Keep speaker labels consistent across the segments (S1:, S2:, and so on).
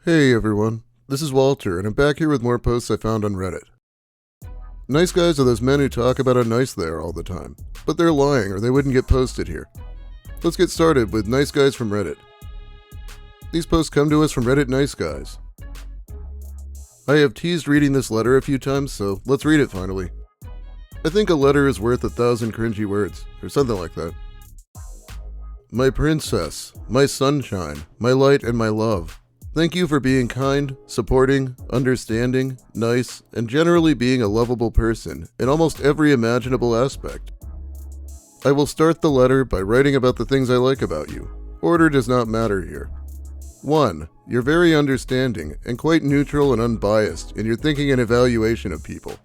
S1: Hey everyone, this is Walter, and I'm back here with more posts I found on Reddit. Nice guys are those men who talk about how nice they are all the time, but they're lying or they wouldn't get posted here. Let's get started with Nice Guys from Reddit. These posts come to us from Reddit Nice Guys. I have teased reading this letter a few times, so let's read it finally. I think a letter is worth 1,000 cringy words, or something like that. My princess, my sunshine, my light and my love. Thank you for being kind, supporting, understanding, nice, and generally being a lovable person in almost every imaginable aspect. I will start the letter by writing about the things I like about you. Order does not matter here. 1. You're very understanding and quite neutral and unbiased in your thinking and evaluation of people.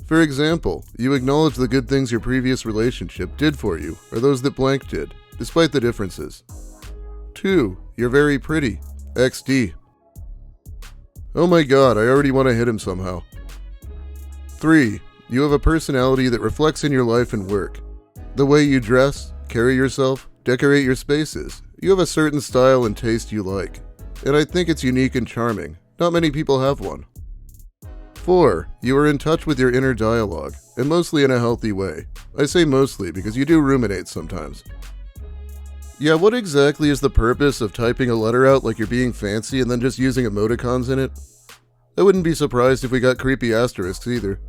S1: For example, you acknowledge the good things your previous relationship did for you or those that blank did, despite the differences. 2. You're very pretty. XD. Oh my god, I already want to hit him somehow. 3. You have a personality that reflects in your life and work. The way you dress, carry yourself, decorate your spaces. You have a certain style and taste you like. And I think it's unique and charming. Not many people have one. 4. You are in touch with your inner dialogue, and mostly in a healthy way. I say mostly because you do ruminate sometimes. Yeah, what exactly is the purpose of typing a letter out like you're being fancy and then just using emoticons in it? I wouldn't be surprised if we got creepy asterisks either.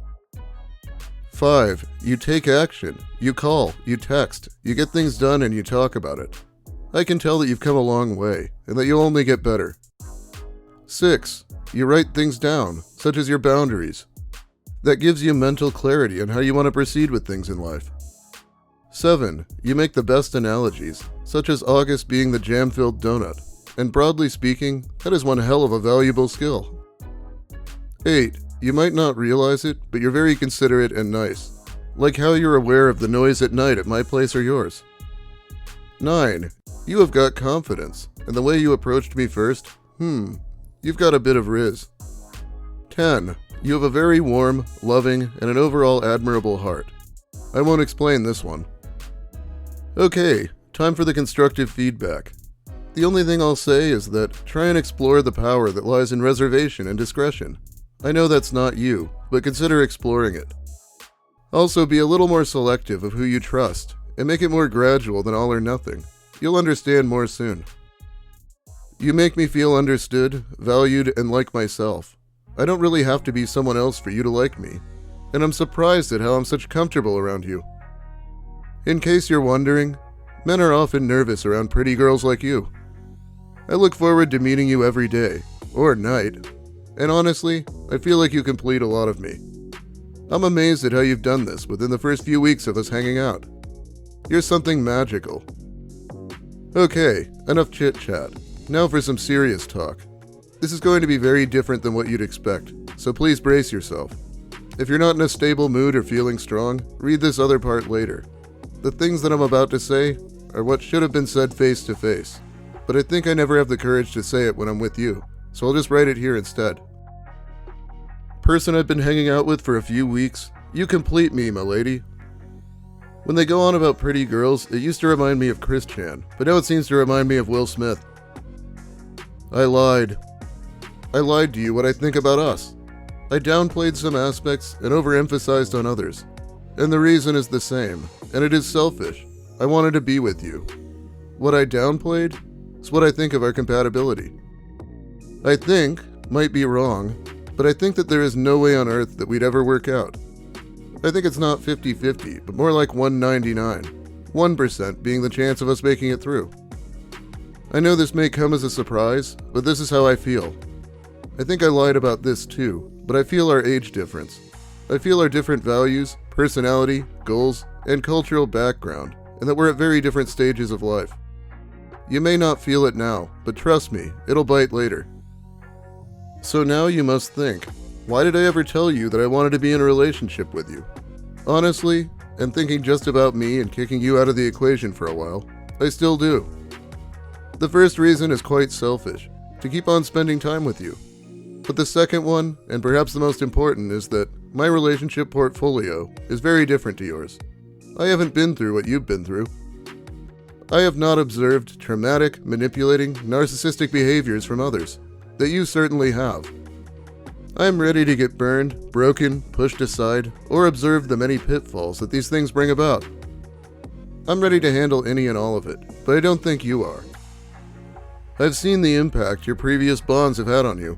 S1: 5. You take action. You call, you text, you get things done and you talk about it. I can tell that you've come a long way, and that you'll only get better. 6. You write things down, such as your boundaries. That gives you mental clarity on how you want to proceed with things in life. 7. You make the best analogies, such as August being the jam-filled donut, and broadly speaking, that is one hell of a valuable skill. 8. You might not realize it, but you're very considerate and nice, like how you're aware of the noise at night at my place or yours. 9. You have got confidence, and the way you approached me first, you've got a bit of riz. 10. You have a very warm, loving, and an overall admirable heart. I won't explain this one. Okay, time for the constructive feedback. The only thing I'll say is that try and explore the power that lies in reservation and discretion. I know that's not you, but consider exploring it. Also, be a little more selective of who you trust, and make it more gradual than all or nothing. You'll understand more soon. You make me feel understood, valued, and like myself. I don't really have to be someone else for you to like me, and I'm surprised at how I'm such comfortable around you. In case you're wondering, men are often nervous around pretty girls like you. I look forward to meeting you every day, or night, and honestly, I feel like you complete a lot of me. I'm amazed at how you've done this within the first few weeks of us hanging out. You're something magical. Okay, enough chit-chat. Now for some serious talk. This is going to be very different than what you'd expect, so please brace yourself. If you're not in a stable mood or feeling strong, read this other part later. The things that I'm about to say are what should have been said face to face, but I think I never have the courage to say it when I'm with you, so I'll just write it here instead. Person I've been hanging out with for a few weeks, you complete me, my lady. When they go on about pretty girls, it used to remind me of Chris Chan, but now it seems to remind me of Will Smith. I lied. I lied to you what I think about us. I downplayed some aspects and overemphasized on others. And the reason is the same, and it is selfish. I wanted to be with you. What I downplayed is what I think of our compatibility. I think, might be wrong, but I think that there is no way on earth that we'd ever work out. I think it's not 50-50, but more like 199, 1% being the chance of us making it through. I know this may come as a surprise, but this is how I feel. I think I lied about this too, but I feel our age difference. I feel our different values, personality, goals, and cultural background, and that we're at very different stages of life. You may not feel it now, but trust me, it'll bite later. So now you must think, why did I ever tell you that I wanted to be in a relationship with you? Honestly, and thinking just about me and kicking you out of the equation for a while, I still do. The first reason is quite selfish, to keep on spending time with you. But the second one, and perhaps the most important, is that my relationship portfolio is very different to yours. I haven't been through what you've been through. I have not observed traumatic, manipulating, narcissistic behaviors from others. that you certainly have. I am ready to get burned, broken, pushed aside, or observe the many pitfalls that these things bring about. I'm ready to handle any and all of it, but I don't think you are. I've seen the impact your previous bonds have had on you.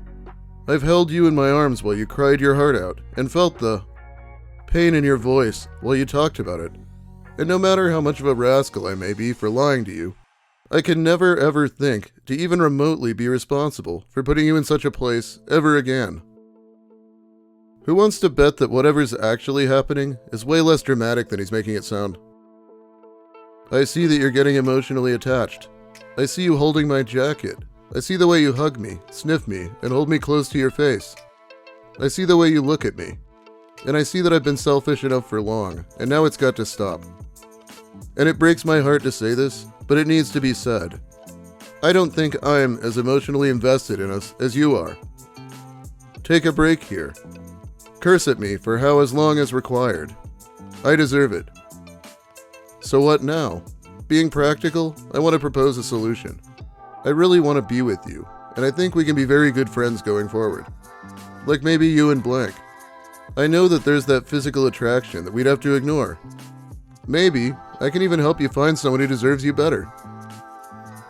S1: I've held you in my arms while you cried your heart out, and felt the pain in your voice while you talked about it. And no matter how much of a rascal I may be for lying to you, I can never ever think to even remotely be responsible for putting you in such a place ever again. Who wants to bet that whatever's actually happening is way less dramatic than he's making it sound? I see that you're getting emotionally attached. I see you holding my jacket. I see the way you hug me, sniff me, and hold me close to your face. I see the way you look at me. And I see that I've been selfish enough for long, and now it's got to stop. And it breaks my heart to say this, but it needs to be said. I don't think I'm as emotionally invested in us as you are. Take a break here. Curse at me for how as long as required. I deserve it. So what now? Being practical, I want to propose a solution. I really want to be with you, and I think we can be very good friends going forward. Like maybe you and blank. I know that there's that physical attraction that we'd have to ignore. Maybe I can even help you find someone who deserves you better.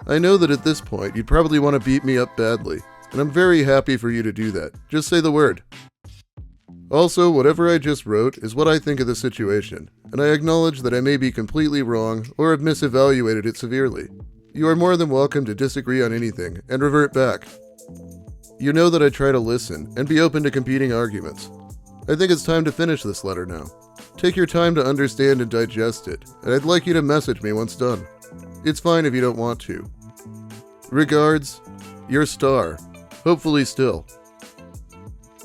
S1: I know that at this point you'd probably want to beat me up badly, and I'm very happy for you to do that. Just say the word. Also, whatever I just wrote is what I think of the situation, and I acknowledge that I may be completely wrong or have misevaluated it severely. You are more than welcome to disagree on anything and revert back. You know that I try to listen and be open to competing arguments. I think it's time to finish this letter now. Take your time to understand and digest it, and I'd like you to message me once done. It's fine if you don't want to. Regards, your star. Hopefully still.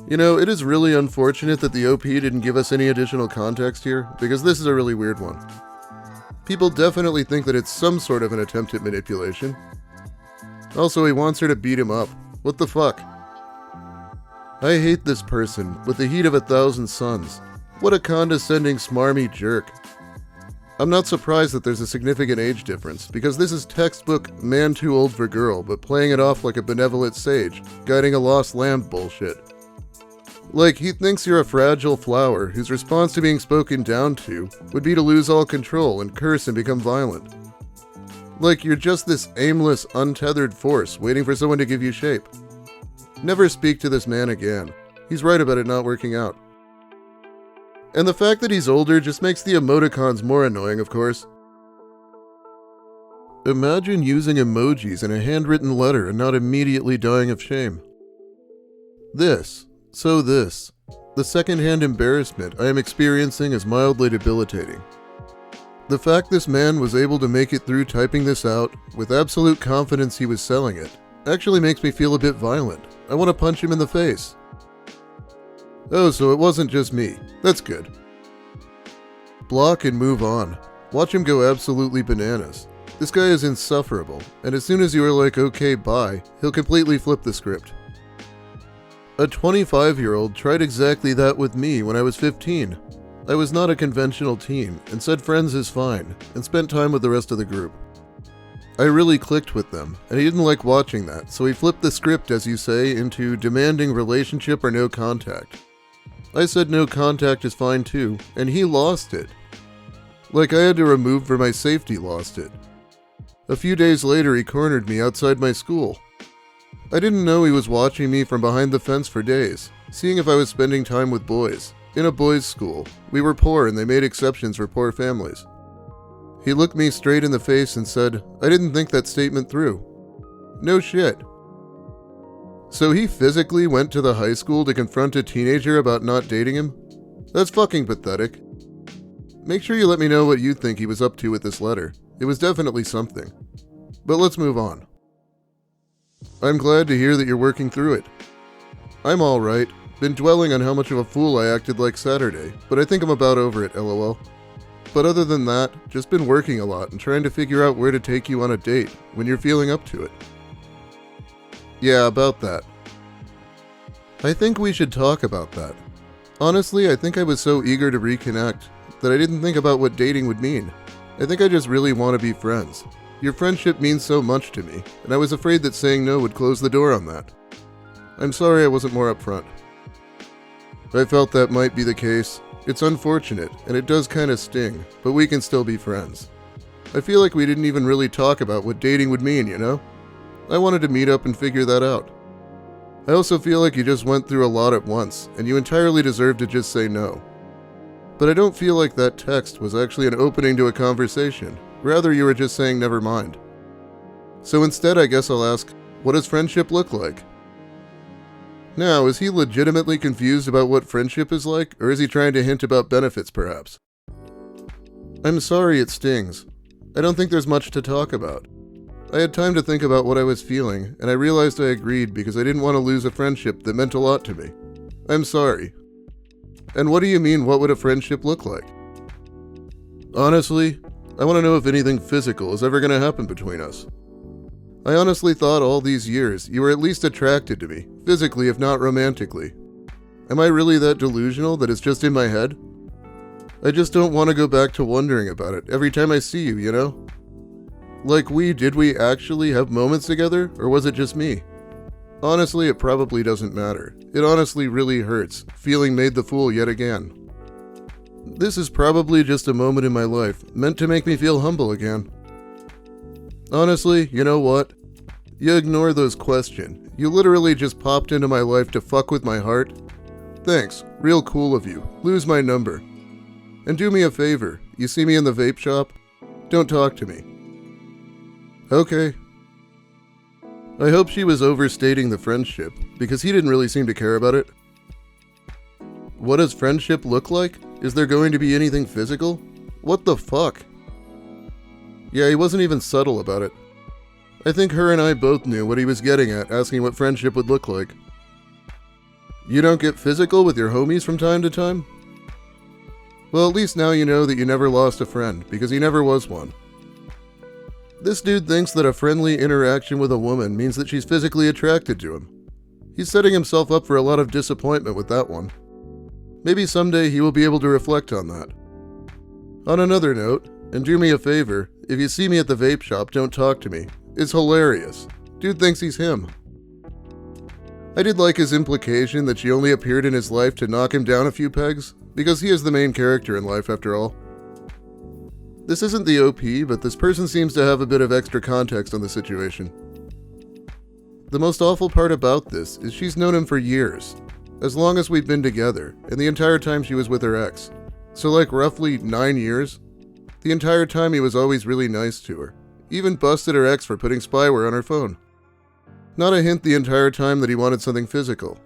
S1: You know, it is really unfortunate that the OP didn't give us any additional context here, because this is a really weird one. People definitely think that it's some sort of an attempt at manipulation. Also, he wants her to beat him up. What the fuck? I hate this person with the heat of 1,000 suns. What a condescending, smarmy jerk. I'm not surprised that there's a significant age difference, because this is textbook man too old for girl, but playing it off like a benevolent sage, guiding a lost lamb bullshit. Like, he thinks you're a fragile flower whose response to being spoken down to would be to lose all control and curse and become violent. Like, you're just this aimless, untethered force waiting for someone to give you shape. Never speak to this man again. He's right about it not working out. And the fact that he's older just makes the emoticons more annoying, of course. Imagine using emojis in a handwritten letter and not immediately dying of shame. This. The second-hand embarrassment I am experiencing is mildly debilitating. The fact this man was able to make it through typing this out with absolute confidence he was selling it actually makes me feel a bit violent. I want to punch him in the face. Oh, so it wasn't just me. That's good. Block and move on. Watch him go absolutely bananas. This guy is insufferable, and as soon as you are like, okay, bye, he'll completely flip the script. A 25-year-old tried exactly that with me when I was 15. I was not a conventional teen, and said friends is fine, and spent time with the rest of the group. I really clicked with them, and he didn't like watching that, so he flipped the script, as you say, into demanding relationship or no contact. I said no contact is fine too, and he lost it. Like I had to remove for my safety lost it. A few days later he cornered me outside my school. I didn't know he was watching me from behind the fence for days, seeing if I was spending time with boys. In a boys' school, we were poor and they made exceptions for poor families. He looked me straight in the face and said, I didn't think that statement through. No shit. So he physically went to the high school to confront a teenager about not dating him? That's fucking pathetic. Make sure you let me know what you think he was up to with this letter. It was definitely something. But let's move on. I'm glad to hear that you're working through it. I'm alright. Been dwelling on how much of a fool I acted like Saturday, but I think I'm about over it, lol. But other than that, just been working a lot and trying to figure out where to take you on a date when you're feeling up to it. Yeah, about that. I think we should talk about that. Honestly, I think I was so eager to reconnect that I didn't think about what dating would mean. I think I just really want to be friends. Your friendship means so much to me, and I was afraid that saying no would close the door on that. I'm sorry I wasn't more upfront. I felt that might be the case. It's unfortunate, and it does kind of sting, but we can still be friends. I feel like we didn't even really talk about what dating would mean, you know? I wanted to meet up and figure that out. I also feel like you just went through a lot at once, and you entirely deserve to just say no. But I don't feel like that text was actually an opening to a conversation. Rather, you were just saying never mind. So instead, I guess I'll ask, what does friendship look like? Now, is he legitimately confused about what friendship is like, or is he trying to hint about benefits, perhaps? I'm sorry it stings. I don't think there's much to talk about. I had time to think about what I was feeling, and I realized I agreed because I didn't want to lose a friendship that meant a lot to me. I'm sorry. And what do you mean, what would a friendship look like? Honestly, I want to know if anything physical is ever going to happen between us. I honestly thought all these years you were at least attracted to me, physically if not romantically. Am I really that delusional that it's just in my head? I just don't want to go back to wondering about it every time I see you, you know? Like did we actually have moments together, or was it just me? Honestly, it probably doesn't matter. It honestly really hurts, feeling made the fool yet again. This is probably just a moment in my life, meant to make me feel humble again. Honestly, you know what? You ignore those questions. You literally just popped into my life to fuck with my heart. Thanks, real cool of you. Lose my number. And do me a favor, you see me in the vape shop? Don't talk to me. Okay. I hope she was overstating the friendship, because he didn't really seem to care about it. What does friendship look like? Is there going to be anything physical? What the fuck? Yeah, he wasn't even subtle about it. I think her and I both knew what he was getting at, asking what friendship would look like. You don't get physical with your homies from time to time? Well, at least now you know that you never lost a friend, because he never was one. This dude thinks that a friendly interaction with a woman means that she's physically attracted to him. He's setting himself up for a lot of disappointment with that one. Maybe someday he will be able to reflect on that. On another note, and do me a favor, if you see me at the vape shop, don't talk to me. It's hilarious. Dude thinks he's him. I did like his implication that she only appeared in his life to knock him down a few pegs, because he is the main character in life after all. This isn't the OP, but this person seems to have a bit of extra context on the situation. The most awful part about this is she's known him for years, as long as we've been together, and the entire time she was with her ex. So like roughly 9 years. The entire time he was always really nice to her, even busted her ex for putting spyware on her phone. Not a hint the entire time that he wanted something physical.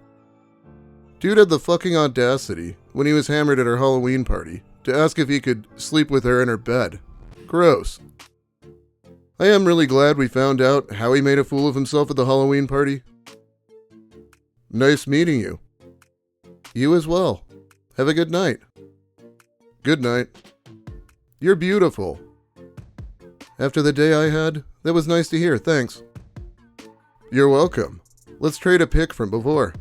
S1: Dude had the fucking audacity, when he was hammered at her Halloween party, to ask if he could sleep with her in her bed. Gross. I am really glad we found out how he made a fool of himself at the Halloween party. Nice meeting you. You as well. Have a good night. Good night. You're beautiful. After the day I had, that was nice to hear, thanks. You're welcome. Let's trade a pic from before.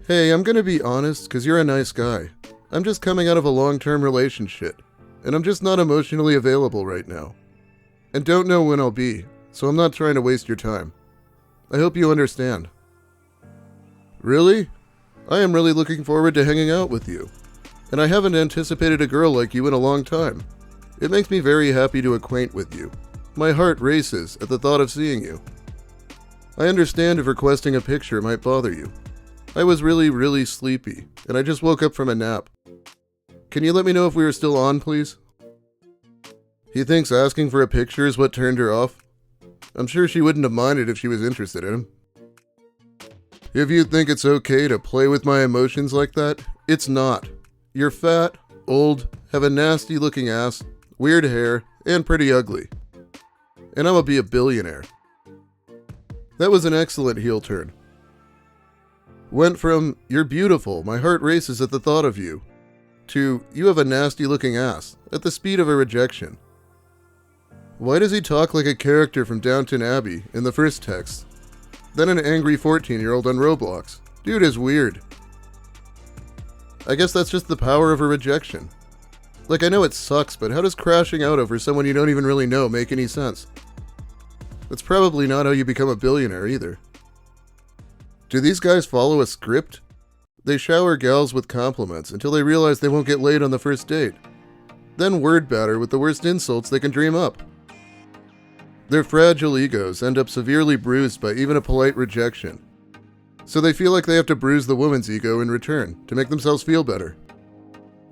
S1: Hey, I'm gonna be honest, 'cause you're a nice guy. I'm just coming out of a long-term relationship, and I'm just not emotionally available right now. And don't know when I'll be, so I'm not trying to waste your time. I hope you understand. Really? I am really looking forward to hanging out with you. And I haven't anticipated a girl like you in a long time. It makes me very happy to acquaint with you. My heart races at the thought of seeing you. I understand if requesting a picture might bother you. I was really sleepy, and I just woke up from a nap. Can you let me know if we are still on, please? He thinks asking for a picture is what turned her off. I'm sure she wouldn't have minded if she was interested in him. If you think it's okay to play with my emotions like that, it's not. You're fat, old, have a nasty looking ass, weird hair, and pretty ugly. And I'm gonna be a billionaire. That was an excellent heel turn. Went from, you're beautiful, my heart races at the thought of you, to, you have a nasty looking ass, at the speed of a rejection. Why does he talk like a character from Downton Abbey in the first text, then an angry 14-year-old on Roblox? Dude is weird. I guess that's just the power of a rejection. Like, I know it sucks, but how does crashing out over someone you don't even really know make any sense? That's probably not how you become a billionaire either. Do these guys follow a script? They shower gals with compliments until they realize they won't get laid on the first date. Then word batter with the worst insults they can dream up. Their fragile egos end up severely bruised by even a polite rejection. So they feel like they have to bruise the woman's ego in return to make themselves feel better.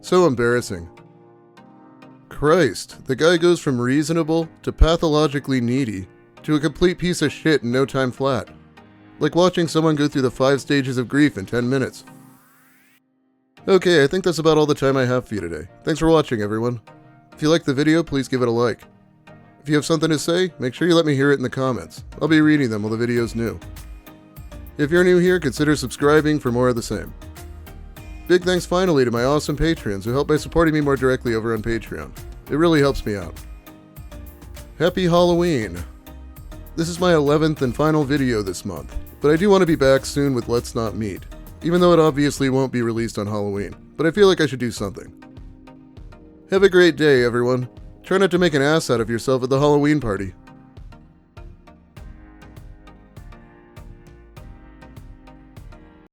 S1: So embarrassing. Christ, the guy goes from reasonable to pathologically needy to a complete piece of shit in no time flat. Like watching someone go through the 5 stages of grief in 10 minutes. Okay, I think that's about all the time I have for you today. Thanks for watching, everyone. If you liked the video, please give it a like. If you have something to say, make sure you let me hear it in the comments. I'll be reading them while the video's new. If you're new here, consider subscribing for more of the same. Big thanks finally to my awesome patrons who help by supporting me more directly over on Patreon. It really helps me out. Happy Halloween! This is my 11th and final video this month, but I do want to be back soon with Let's Not Meet, even though it obviously won't be released on Halloween, but I feel like I should do something. Have a great day, everyone. Try not to make an ass out of yourself at the Halloween party.